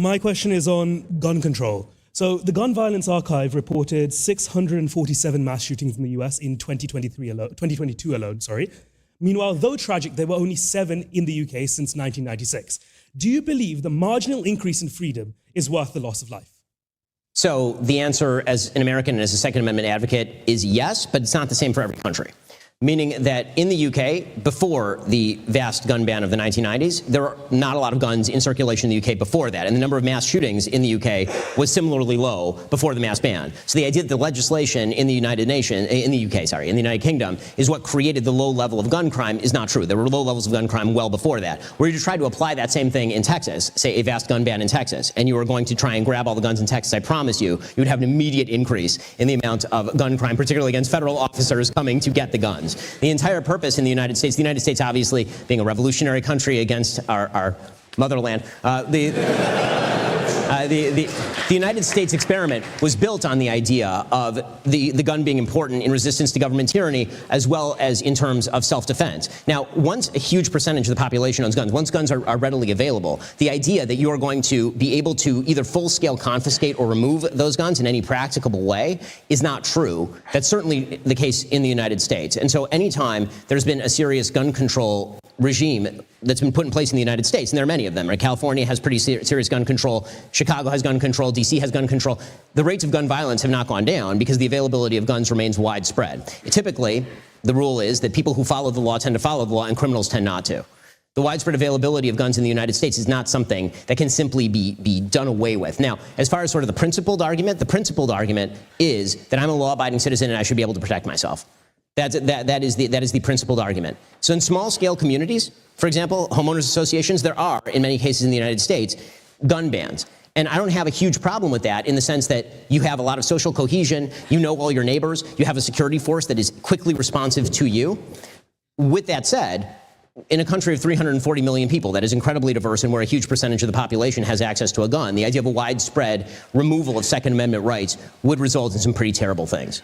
My question is on gun control. So the Gun Violence Archive reported 647 mass shootings in the US in 2022 alone. Meanwhile, though tragic, there were only 7 in the UK since 1996. Do you believe the marginal increase in freedom is worth the loss of life? So the answer, as an American and as a Second Amendment advocate, is yes, but it's not the same for every country. Meaning that in the UK, before the vast gun ban of the 1990s, there were not a lot of guns in circulation in the UK before that. And the number of mass shootings in the UK was similarly low before the mass ban. So the idea that the legislation in the United Kingdom, is what created the low level of gun crime is not true. There were low levels of gun crime well before that. Were you to try to apply that same thing in Texas, say a vast gun ban in Texas, and you were going to try and grab all the guns in Texas, I promise you, you would have an immediate increase in the amount of gun crime, particularly against federal officers coming to get the guns. The entire purpose in the United States obviously being a revolutionary country against our motherland, the United States experiment was built on the idea of the gun being important in resistance to government tyranny as well as in terms of self-defense. Now, once a huge percentage of the population owns guns, once guns are readily available, the idea that you are going to be able to either full-scale confiscate or remove those guns in any practicable way is not true. That's certainly the case in the United States. And so anytime there's been a serious gun control regime that's been put in place in the United States, and there are many of them, right? California has pretty serious gun control, Chicago has gun control, DC has gun control. The rates of gun violence have not gone down because the availability of guns remains widespread. Typically, the rule is that people who follow the law tend to follow the law and criminals tend not to. The widespread availability of guns in the United States is not something that can simply be done away with. Now, as far as sort of the principled argument is that I'm a law-abiding citizen and I should be able to protect myself. That is the principled argument. So in small-scale communities, for example, homeowners associations, there are, in many cases in the United States, gun bans. And I don't have a huge problem with that in the sense that you have a lot of social cohesion, you know all your neighbors, you have a security force that is quickly responsive to you. With that said, in a country of 340 million people that is incredibly diverse and where a huge percentage of the population has access to a gun, the idea of a widespread removal of Second Amendment rights would result in some pretty terrible things.